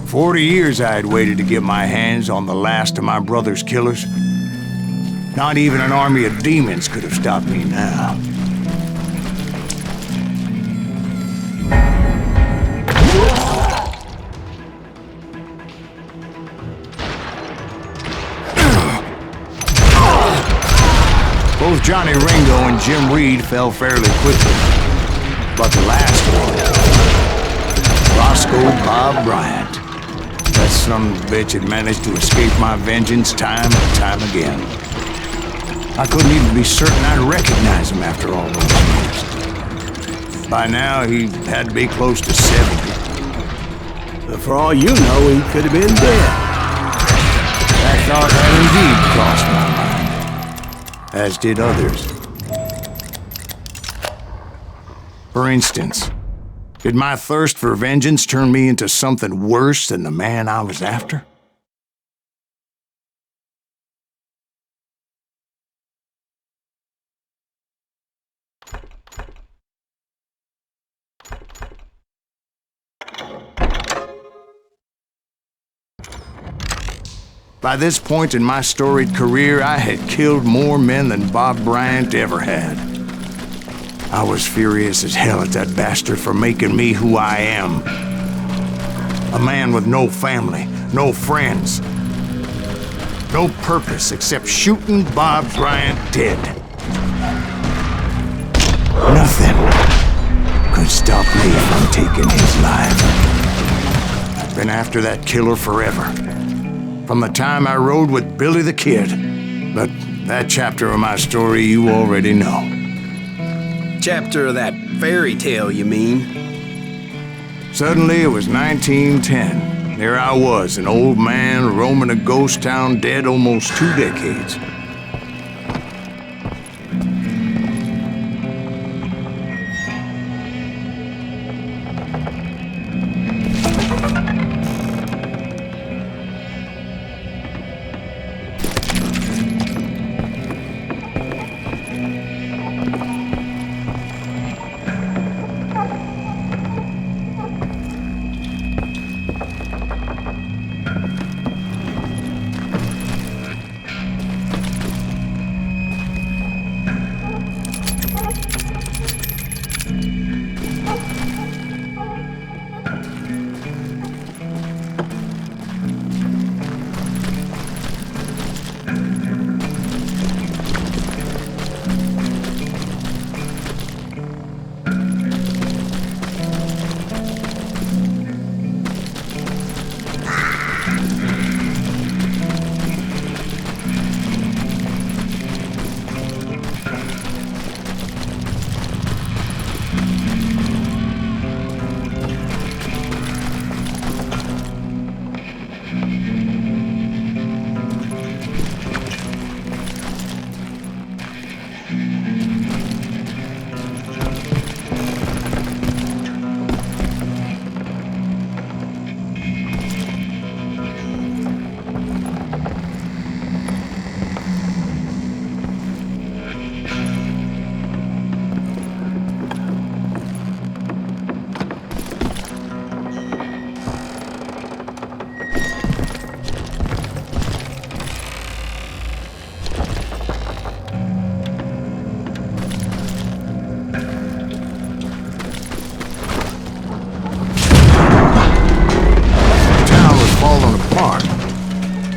40 years I had waited to get my hands on the last of my brother's killers. Not even an army of demons could have stopped me now. Both Johnny Ringo and Jim Reed fell fairly quickly. But the last one, Roscoe Bob Bryant, that son of a bitch had managed to escape my vengeance time and time again. I couldn't even be certain I'd recognize him after all those years. By now, he had to be close to 70. But for all you know, he could have been dead. That thought had indeed crossed my mind, as did others. For instance, did my thirst for vengeance turn me into something worse than the man I was after? By this point in my storied career, I had killed more men than Bob Bryant ever had. I was furious as hell at that bastard for making me who I am. A man with no family, no friends, no purpose except shooting Bob Bryant dead. Nothing could stop me from taking his life. I've been after that killer forever. From the time I rode with Billy the Kid. But that chapter of my story you already know. Chapter of that fairy tale, you mean? Suddenly it was 1910. There I was, an old man roaming a ghost town dead almost 2 decades.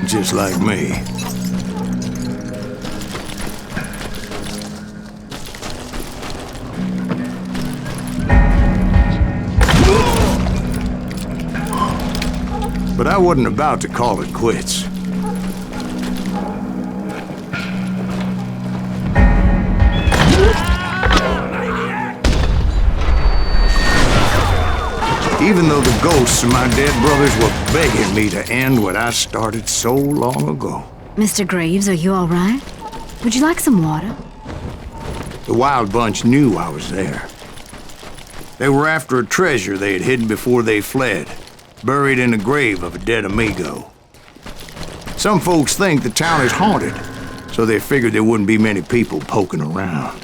Just like me. But I wasn't about to call it quits. Even though the ghosts of my dead brothers were begging me to end what I started so long ago. Mr. Greaves, are you all right? Would you like some water? The Wild Bunch knew I was there. They were after a treasure they had hidden before they fled, buried in the grave of a dead amigo. Some folks think the town is haunted, so they figured there wouldn't be many people poking around.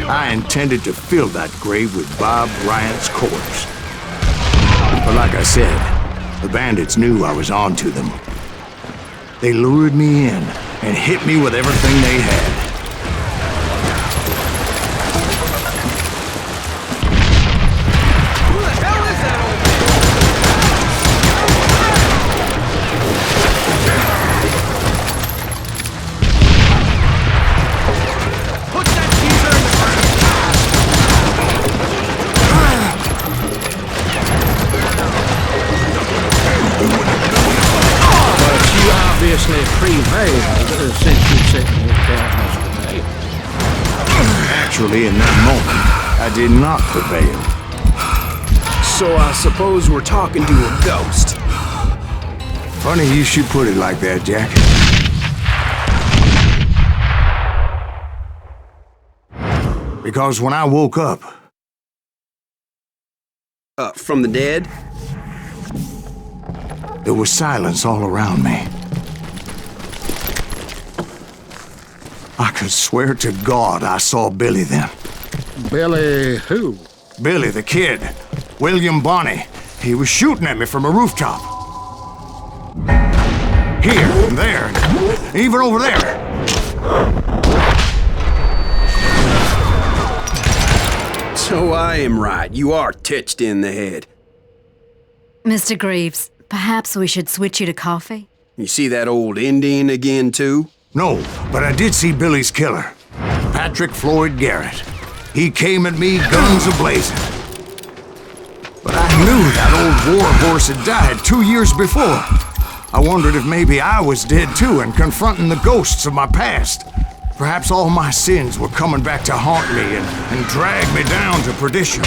I intended to fill that grave with Bob Bryant's corpse. But like I said, the bandits knew I was on to them. They lured me in and hit me with everything they had. Who the hell is that old man? Put that geezer in the ground! But you obviously prevailed since you sent me down, Mr. Mayor. Actually, in that moment, I did not prevail. So I suppose we're talking to a ghost. Funny you should put it like that, Jack. Because when I woke up, From the dead? there was silence all around me. I could swear to God I saw Billy then. Billy who? Billy the kid, William Bonney. He was shooting at me from a rooftop. Here and there, even over there. So I am right. You are touched in the head. Mr. Greaves, perhaps we should switch you to coffee? You see that old Indian again, too? No, but I did see Billy's killer, Patrick Floyd Garrett. He came at me guns ablazing. But I knew that old war horse had died 2 years before. I wondered if maybe I was dead too and confronting the ghosts of my past. Perhaps all my sins were coming back to haunt me and drag me down to perdition.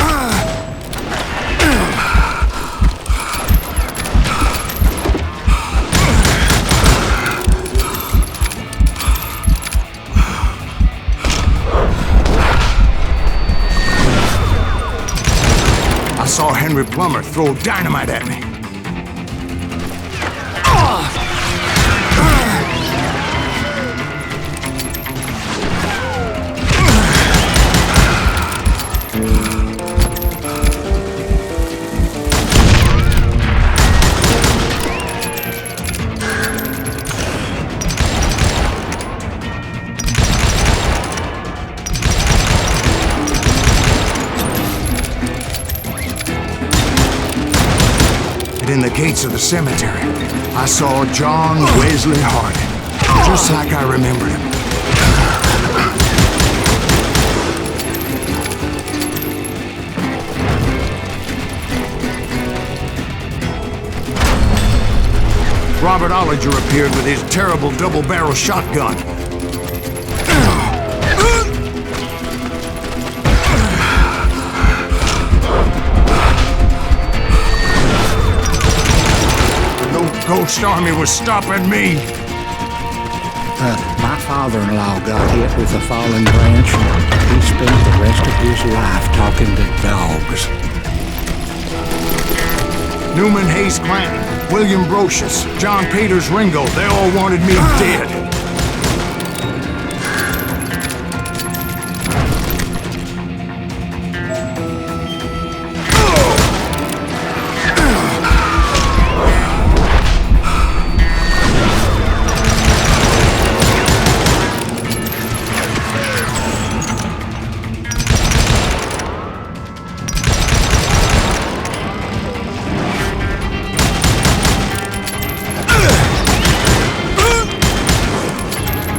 I saw Henry Plummer throw dynamite at me. In the gates of the cemetery, I saw John Wesley Hardin, just like I remembered him. Robert Ollinger appeared with his terrible double-barrel shotgun. Ghost Army was stopping me. My father-in-law got hit with a fallen branch, and he spent the rest of his life talking to dogs. Newman Hayes Clanton, William Brocious, John Peters Ringo, they all wanted me dead.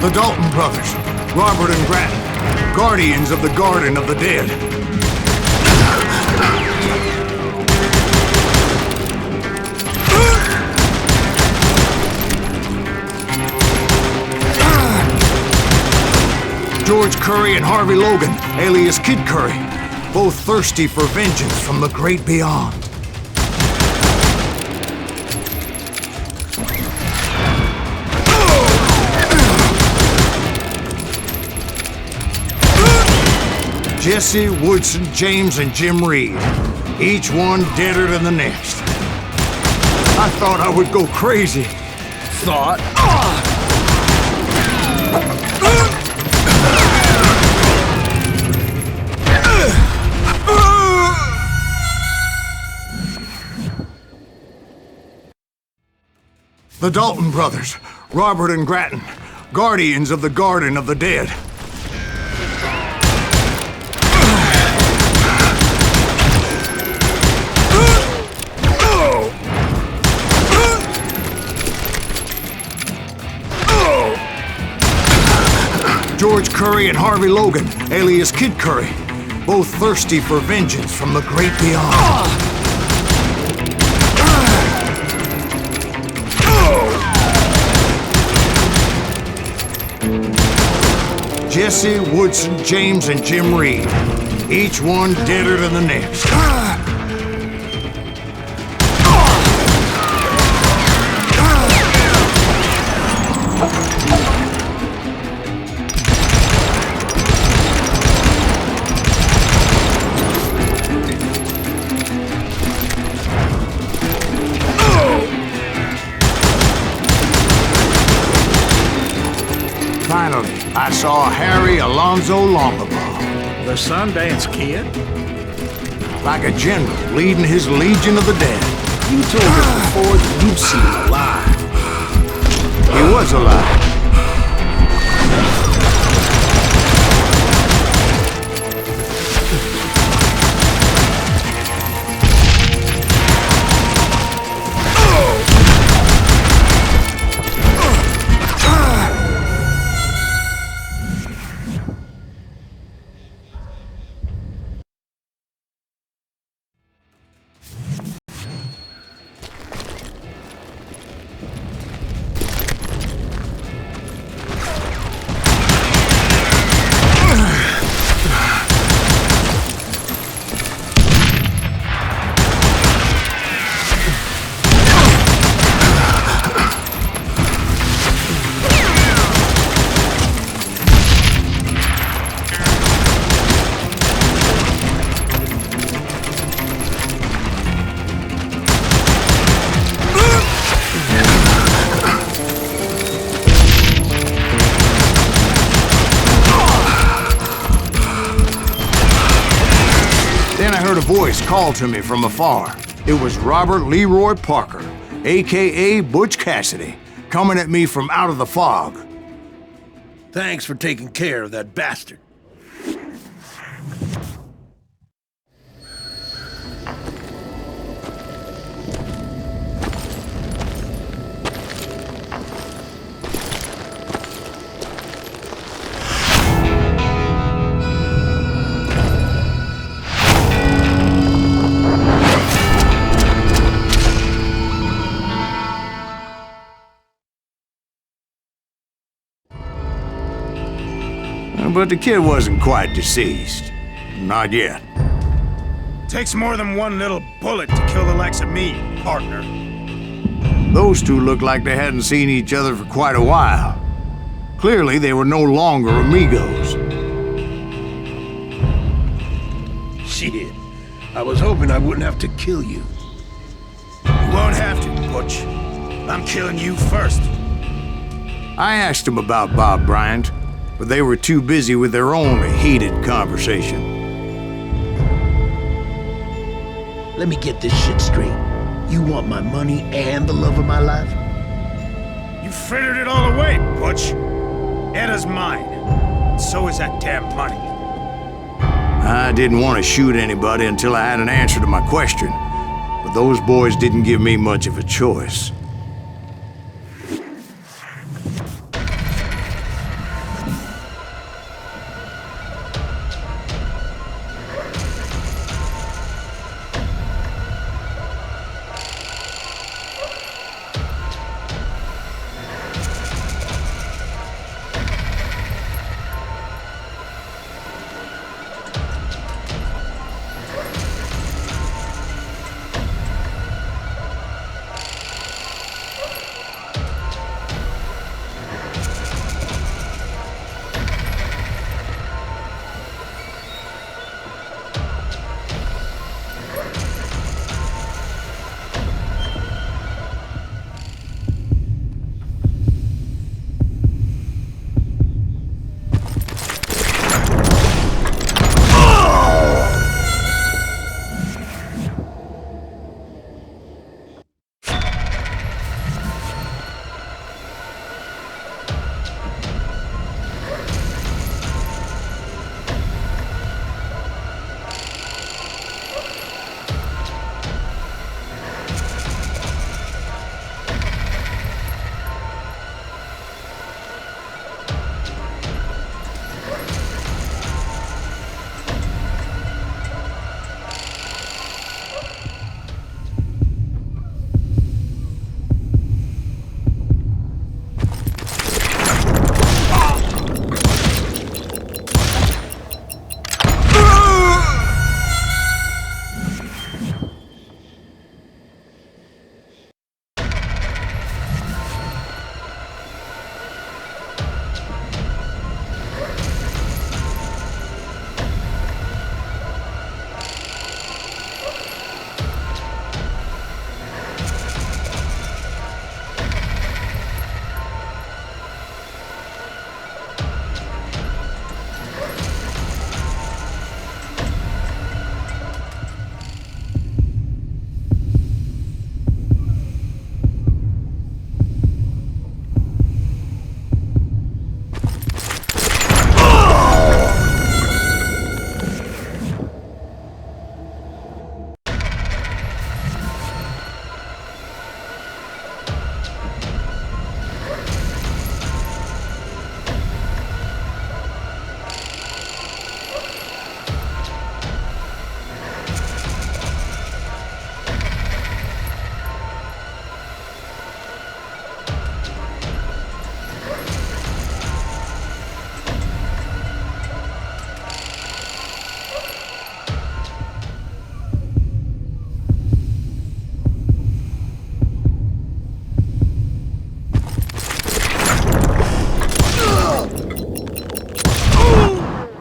The Dalton brothers, Robert and Grattan, guardians of the Garden of the Dead. George Curry and Harvey Logan, alias Kid Curry, both thirsty for vengeance from the great beyond. Jesse, Woodson, James, and Jim Reed. Each one deader than the next. I thought I would go crazy. Thought? The Dalton brothers, Robert and Grattan, guardians of the Garden of the Dead. George Curry and Harvey Logan, alias Kid Curry, both thirsty for vengeance from the great beyond. Jesse, Woodson, James, and Jim Reed, each one deader than the next. Finally, I saw Harry Alonzo Longabaugh. The Sundance Kid? Like a general leading his legion of the dead. You told us before that you've seen him alive. He was alive. Then I heard a voice call to me from afar. It was Robert Leroy Parker, a.k.a. Butch Cassidy, coming at me from out of the fog. Thanks for taking care of that bastard. But the kid wasn't quite deceased. Not yet. Takes more than one little bullet to kill the likes of me, partner. Those two looked like they hadn't seen each other for quite a while. Clearly, they were no longer amigos. Shit. I was hoping I wouldn't have to kill you. You won't have to, Butch. I'm killing you first. I asked them about Bob Bryant, but they were too busy with their own heated conversation. Let me get this shit straight. You want my money and the love of my life? You frittered it all away, Butch. Edda's mine. So is that damn money. I didn't want to shoot anybody until I had an answer to my question, but those boys didn't give me much of a choice.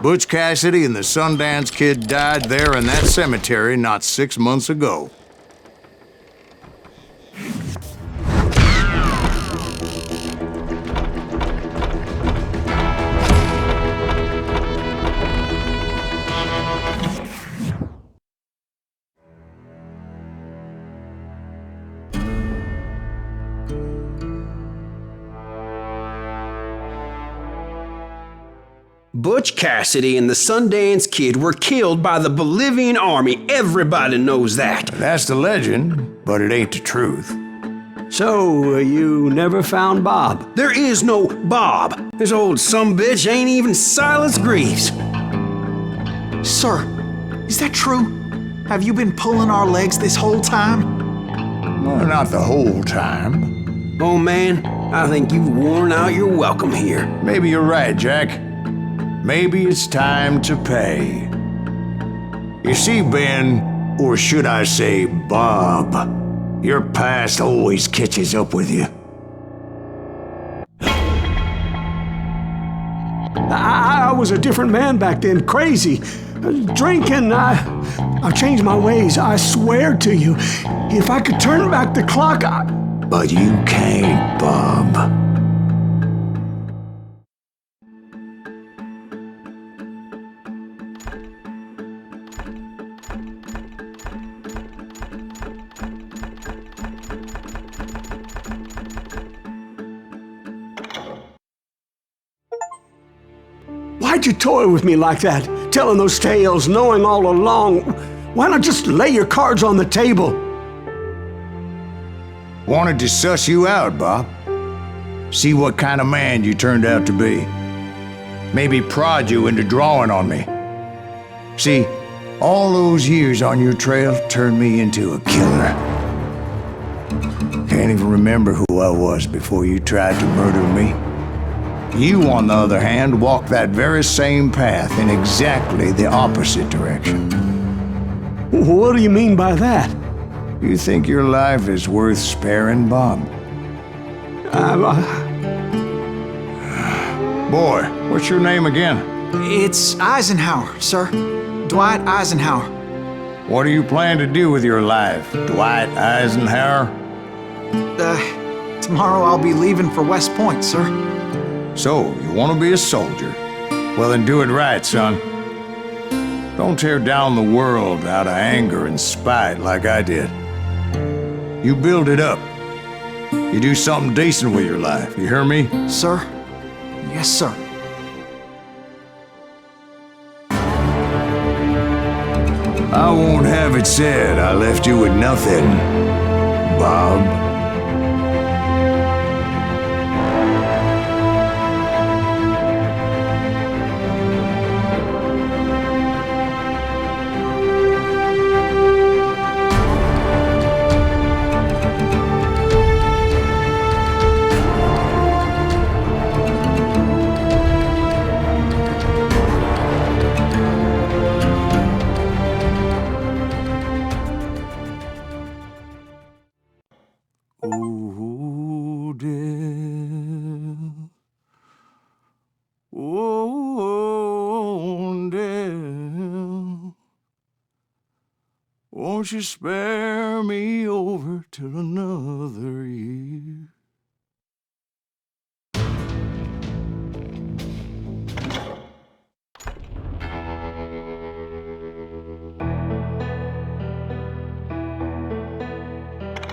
Butch Cassidy and the Sundance Kid died there in that cemetery not 6 months ago. Butch Cassidy and the Sundance Kid were killed by the Bolivian army. Everybody knows that. That's the legend, but it ain't the truth. So, you never found Bob? There is no Bob. This old sumbitch ain't even Silas Greaves. Sir, is that true? Have you been pulling our legs this whole time? Well, not the whole time. Oh man, I think you've worn out your welcome here. Maybe you're right, Jack. Maybe it's time to pay. You see, Ben, or should I say Bob, your past always catches up with you. I was a different man back then, crazy. Drinking, I've changed my ways, I swear to you. If I could turn back the clock, But you can't, Bob. Why'd you toy with me like that? Telling those tales, knowing all along. Why not just lay your cards on the table? Wanted to suss you out, Bob. See what kind of man you turned out to be. Maybe prod you into drawing on me. See, all those years on your trail turned me into a killer. Can't even remember who I was before you tried to murder me. You, on the other hand, walked that very same path in exactly the opposite direction. What do you mean by that? You think your life is worth sparing, Bob? Boy, what's your name again? It's Eisenhower, sir. Dwight Eisenhower. What do you plan to do with your life, Dwight Eisenhower? Tomorrow I'll be leaving for West Point, sir. So, you want to be a soldier? Well, then do it right, son. Don't tear down the world out of anger and spite like I did. You build it up. You do something decent with your life, you hear me? Sir? Yes, sir. I won't have it said I left you with nothing, Bob. Oh, dear. Oh, dear. Won't you spare me over till another year?